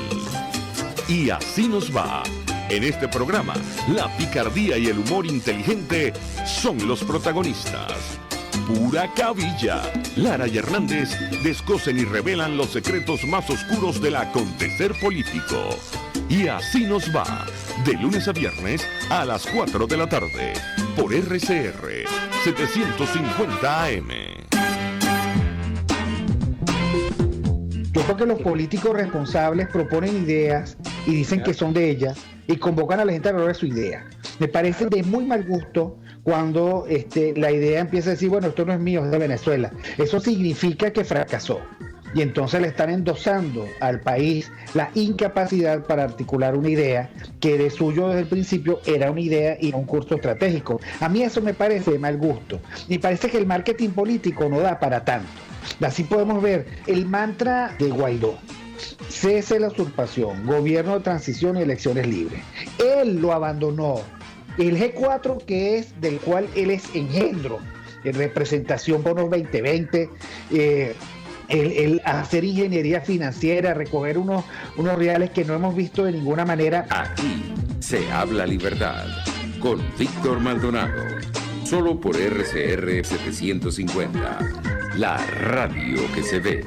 Y así nos va. En este programa, la picardía y el humor inteligente son los protagonistas. Pura cabilla. Lara y Hernández descosen y revelan los secretos más oscuros del acontecer político. Y así nos va, de lunes a viernes a las 4 de la tarde, por RCR 750 AM. Yo creo que los políticos responsables proponen ideas y dicen que son de ellas y convocan a la gente a hablar de su idea. Me parece de muy mal gusto cuando la idea empieza a decir, bueno, esto no es mío, es de Venezuela. Eso significa que fracasó. Y entonces le están endosando al país la incapacidad para articular una idea que de suyo desde el principio era una idea y no un curso estratégico. A mí eso me parece de mal gusto. Y parece que el marketing político no da para tanto. Así podemos ver el mantra de Guaidó: cese la usurpación, gobierno de transición y elecciones libres. Él lo abandonó. El G4, que es del cual él es engendro, en representación por los 2020, el hacer ingeniería financiera, recoger unos reales que no hemos visto de ninguna manera. Aquí se habla libertad con Víctor Maldonado, solo por RCR 750, la radio que se ve.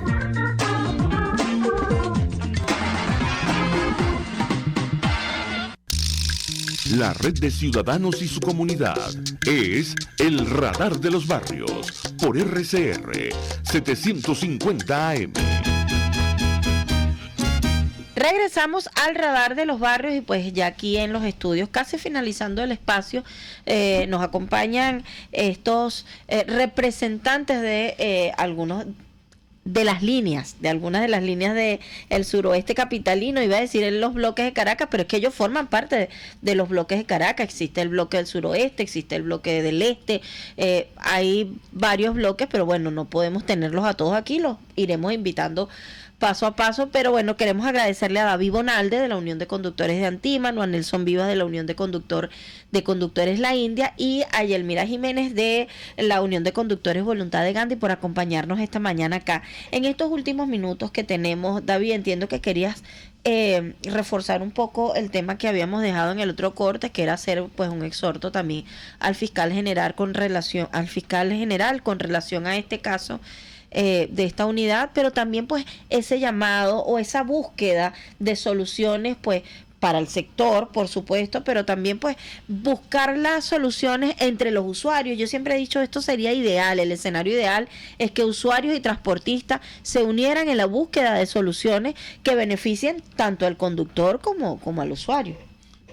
La red de ciudadanos y su comunidad es el Radar de los Barrios por RCR 750 AM. Regresamos al radar de los barrios y pues ya aquí en los estudios, casi finalizando el espacio, nos acompañan estos representantes de algunos de las líneas, de algunas de las líneas de el suroeste capitalino, iba a decir en los bloques de Caracas, pero es que ellos forman parte de los bloques de Caracas. Existe el bloque del suroeste, existe el bloque del este, hay varios bloques, pero bueno, no podemos tenerlos a todos aquí, los iremos invitando paso a paso, pero bueno, queremos agradecerle a David Bonalde de la Unión de Conductores de Antímano, a Nelson Vivas de la Unión de Conductores La India y a Yelmira Jiménez de la Unión de Conductores Voluntad de Gandhi por acompañarnos esta mañana acá. En estos últimos minutos que tenemos, David, entiendo que querías reforzar un poco el tema que habíamos dejado en el otro corte, que era hacer pues un exhorto también al fiscal general con relación a este caso de esta unidad, pero también pues ese llamado o esa búsqueda de soluciones pues para el sector, por supuesto, pero también pues buscar las soluciones entre los usuarios. Yo siempre he dicho, esto sería ideal, el escenario ideal es que usuarios y transportistas se unieran en la búsqueda de soluciones que beneficien tanto al conductor como al usuario.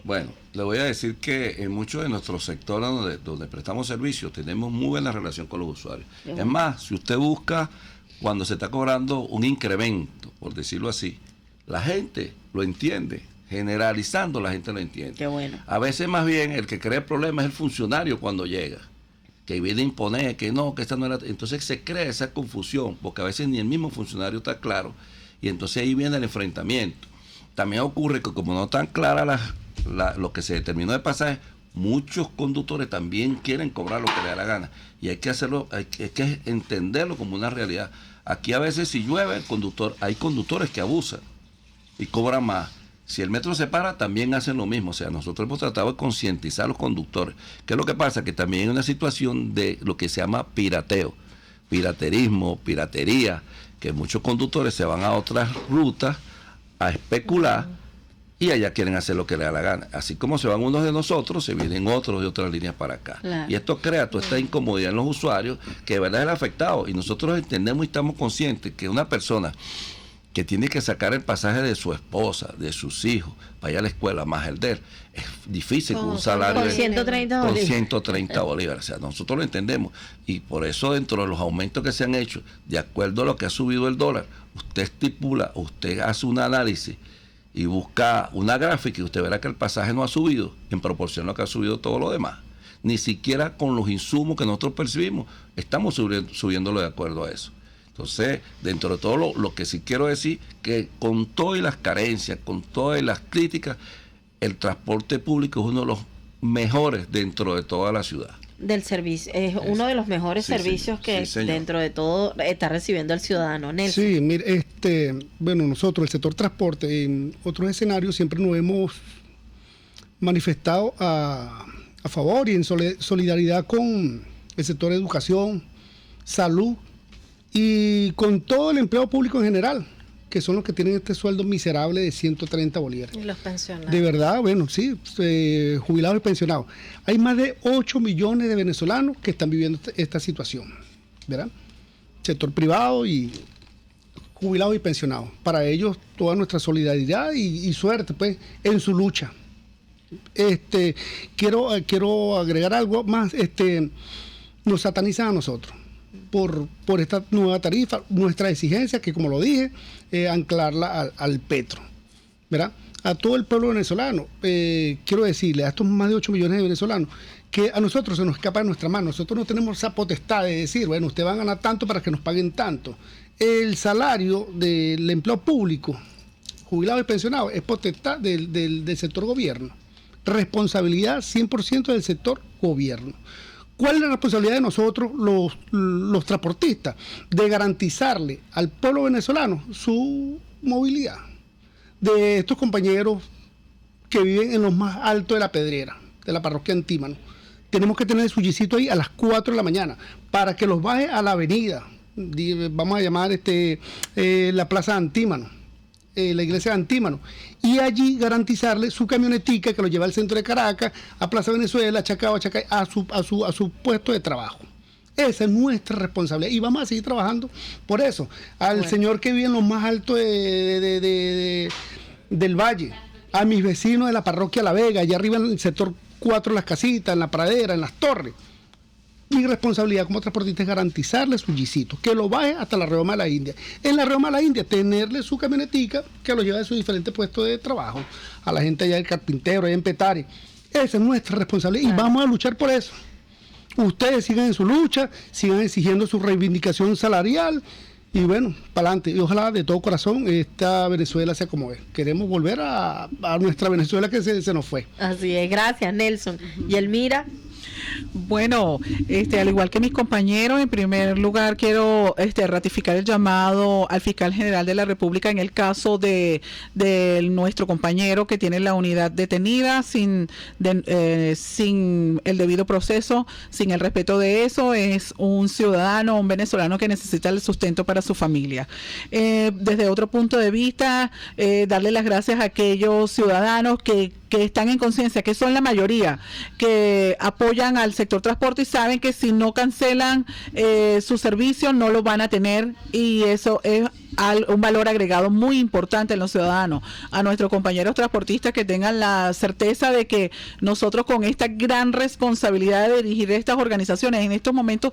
Bueno, le voy a decir que en muchos de nuestros sectores donde prestamos servicios tenemos muy buena relación con los usuarios. Es más, si usted busca cuando se está cobrando un incremento, por decirlo así, la gente lo entiende. Generalizando, la gente lo entiende. Qué bueno. A veces más bien el que crea el problema es el funcionario cuando llega, que viene a imponer que no, que esta no era. Entonces se crea esa confusión, porque a veces ni el mismo funcionario está claro, y entonces ahí viene el enfrentamiento. También ocurre que como no están claras lo que se determinó de pasaje, muchos conductores también quieren cobrar lo que le da la gana, y hay que hacerlo, hay que entenderlo como una realidad. Aquí a veces si llueve hay conductores que abusan y cobran más. Si el metro se para, también hacen lo mismo. O sea, nosotros hemos tratado de concientizar a los conductores. ¿Qué es lo que pasa? Que también hay una situación de lo que se llama pirateo, piraterismo, piratería, que muchos conductores se van a otras rutas a especular y allá quieren hacer lo que les da la gana. Así como se van unos de nosotros, se vienen otros de otras líneas para acá. Claro. Y esto crea toda esta incomodidad en los usuarios, que de verdad es el afectado. Y nosotros entendemos y estamos conscientes que una persona que tiene que sacar el pasaje de su esposa, de sus hijos, para ir a la escuela, más el de él, es difícil con un salario con 130 con bolívares. 130 bolívares. O sea, nosotros lo entendemos. Y por eso, dentro de los aumentos que se han hecho, de acuerdo a lo que ha subido el dólar, usted estipula, usted hace un análisis y busca una gráfica y usted verá que el pasaje no ha subido en proporción a lo que ha subido todo lo demás. Ni siquiera con los insumos que nosotros percibimos, estamos subiéndolo de acuerdo a eso. Entonces, dentro de todo lo que sí quiero decir, que con todas las carencias, con todas las críticas, el transporte público es uno de los mejores dentro de toda la ciudad. Del servicio, es uno de los mejores servicios que dentro de todo está recibiendo el ciudadano. Nelson. Sí, mire, bueno, nosotros, el sector transporte, en otros escenarios siempre nos hemos manifestado a favor y en solidaridad con el sector de educación, salud, y con todo el empleo público en general, que son los que tienen este sueldo miserable de 130 bolívares. Y los pensionados. De verdad, bueno, sí, jubilados y pensionados. Hay más de 8 millones de venezolanos que están viviendo esta situación, ¿verdad? Sector privado y jubilados y pensionados. Para ellos, toda nuestra solidaridad y suerte, pues, en su lucha. Quiero agregar algo más. Nos satanizan a nosotros por esta nueva tarifa, nuestra exigencia, que como lo dije, anclarla al petro, ¿verdad? A todo el pueblo venezolano, quiero decirle, a estos más de 8 millones de venezolanos, que a nosotros se nos escapa de nuestra mano. Nosotros no tenemos esa potestad de decir, bueno, usted va a ganar tanto para que nos paguen tanto. El salario del empleo público, jubilado y pensionado, es potestad del sector gobierno. Responsabilidad 100% del sector gobierno. ¿Cuál es la responsabilidad de nosotros, los transportistas? De garantizarle al pueblo venezolano su movilidad. De estos compañeros que viven en los más altos de la Pedrera, de la parroquia Antímano. Tenemos que tener su yicito ahí a las 4 de la mañana para que los baje a la avenida. Vamos a llamar la plaza de Antímano, la iglesia de Antímano, y allí garantizarle su camionetica que lo lleva al centro de Caracas, a Plaza Venezuela, a Chacao, a su puesto de trabajo. Esa es nuestra responsabilidad y vamos a seguir trabajando por eso. Al señor que vive en los más altos de del Valle, a mis vecinos de la parroquia La Vega, allá arriba en el sector 4, Las Casitas, en La Pradera, en Las Torres. Mi responsabilidad como transportista es garantizarle su guisito, que lo baje hasta la Redoma de la India. En la Redoma de la India, tenerle su camionetica que lo lleva de sus diferentes puestos de trabajo, a la gente allá del Carpintero, allá en Petare. Esa es nuestra responsabilidad y vamos a luchar por eso. Ustedes sigan en su lucha, sigan exigiendo su reivindicación salarial y bueno, para adelante. Y ojalá de todo corazón esta Venezuela sea como es. Queremos volver a nuestra Venezuela que se nos fue. Así es, gracias Nelson. Y Elmira. Bueno, al igual que mis compañeros, en primer lugar quiero ratificar el llamado al fiscal general de la República en el caso de nuestro compañero que tiene la unidad detenida sin el debido proceso, sin el respeto de eso. Es un ciudadano, un venezolano que necesita el sustento para su familia. Desde otro punto de vista, darle las gracias a aquellos ciudadanos que están en conciencia, que son la mayoría, que apoyan al sector transporte y saben que si no cancelan su servicio no lo van a tener, y eso es un valor agregado muy importante en los ciudadanos. A nuestros compañeros transportistas que tengan la certeza de que nosotros con esta gran responsabilidad de dirigir estas organizaciones en estos momentos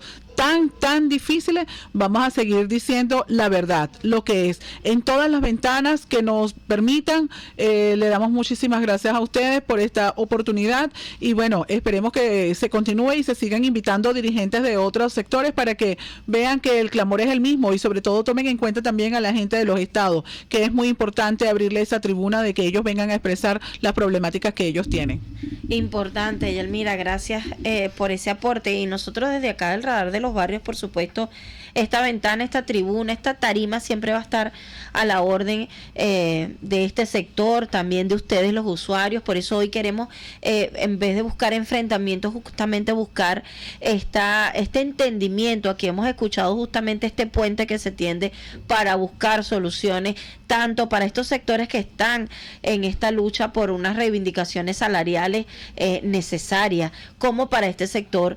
tan difíciles, vamos a seguir diciendo la verdad, lo que es, en todas las ventanas que nos permitan. Le damos muchísimas gracias a ustedes por esta oportunidad y bueno, esperemos que se continúe y se sigan invitando dirigentes de otros sectores para que vean que el clamor es el mismo y sobre todo tomen en cuenta también a la gente de los estados, que es muy importante abrirle esa tribuna de que ellos vengan a expresar las problemáticas que ellos tienen. Importante, Yelmira, gracias por ese aporte. Y nosotros desde acá del Radar de los Barrios, por supuesto, esta ventana, esta tribuna, esta tarima siempre va a estar a la orden de este sector, también de ustedes los usuarios. Por eso hoy queremos, en vez de buscar enfrentamientos, justamente buscar este entendimiento. Aquí hemos escuchado justamente este puente que se tiende para buscar soluciones, tanto para estos sectores que están en esta lucha por unas reivindicaciones salariales necesarias, como para este sector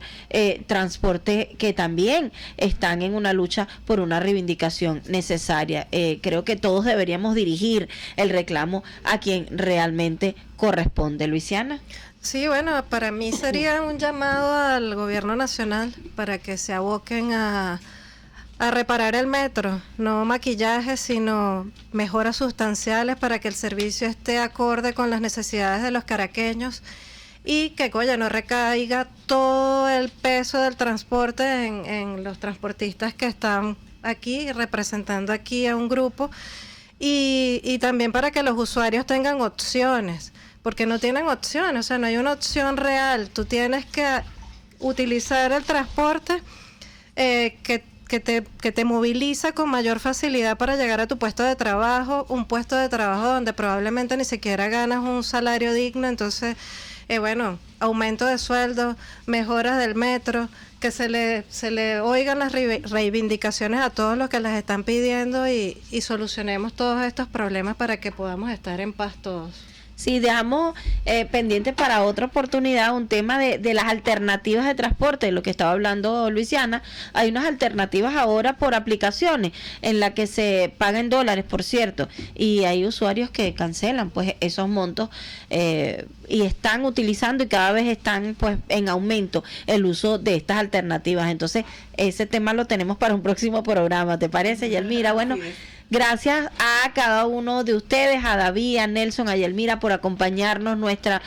transporte que también están en una lucha por una reivindicación necesaria. Creo que todos deberíamos dirigir el reclamo a quien realmente corresponde. Luisiana. Sí, bueno, para mí sería un llamado al gobierno nacional para que se aboquen a reparar el metro, no maquillaje, sino mejoras sustanciales para que el servicio esté acorde con las necesidades de los caraqueños y que, no recaiga todo el peso del transporte en los transportistas que están aquí, representando aquí a un grupo, y también para que los usuarios tengan opciones, porque no tienen opciones, o sea, no hay una opción real. Tú tienes que utilizar el transporte que te moviliza con mayor facilidad para llegar a tu puesto de trabajo, un puesto de trabajo donde probablemente ni siquiera ganas un salario digno. Entonces, aumento de sueldo, mejoras del metro, que se le oigan las reivindicaciones a todos los que las están pidiendo y solucionemos todos estos problemas para que podamos estar en paz todos. Sí, dejamos pendiente para otra oportunidad un tema de las alternativas de transporte, de lo que estaba hablando Luisiana. Hay unas alternativas ahora por aplicaciones en las que se pagan dólares, por cierto, y hay usuarios que cancelan pues esos montos y están utilizando y cada vez están pues en aumento el uso de estas alternativas. Entonces ese tema lo tenemos para un próximo programa, ¿te parece, Yelmira? Bueno, gracias a cada uno de ustedes, a David, a Nelson, a Yelmira, por acompañarnos, nuestra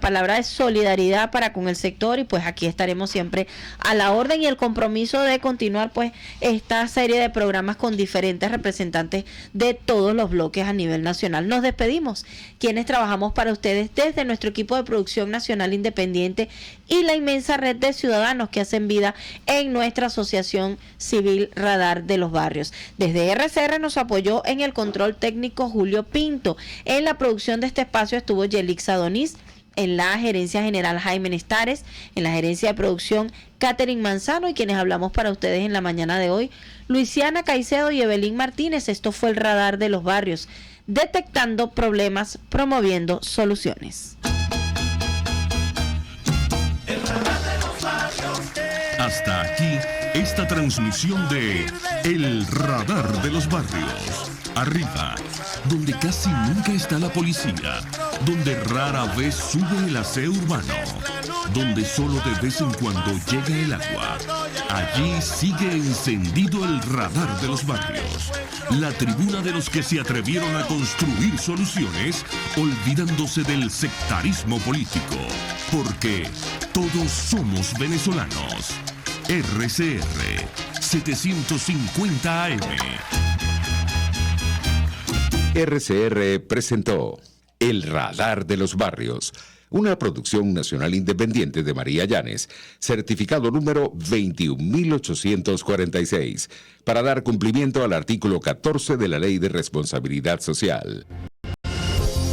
palabra de solidaridad para con el sector, y pues aquí estaremos siempre a la orden y el compromiso de continuar pues esta serie de programas con diferentes representantes de todos los bloques a nivel nacional. Nos despedimos, quienes trabajamos para ustedes desde nuestro equipo de producción nacional independiente y la inmensa red de ciudadanos que hacen vida en nuestra asociación civil Radar de los Barrios. Desde RCR nos apoyó en el control técnico Julio Pinto. En la producción de este espacio estuvo Yelixa Donís, en la gerencia general Jaime Nestares, en la gerencia de producción Catherine Manzano, y quienes hablamos para ustedes en la mañana de hoy, Luisiana Caicedo y Evelyn Martínez. Esto fue el Radar de los Barrios, detectando problemas, promoviendo soluciones. Hasta aquí esta transmisión de El Radar de los Barrios. Arriba, donde casi nunca está la policía, donde rara vez sube el aseo urbano, donde solo de vez en cuando llega el agua. Allí sigue encendido el radar de los barrios, la tribuna de los que se atrevieron a construir soluciones, olvidándose del sectarismo político, porque todos somos venezolanos. RCR 750 AM. RCR presentó El Radar de los Barrios, una producción nacional independiente de María Llanes, certificado número 21846, para dar cumplimiento al artículo 14 de la Ley de Responsabilidad Social.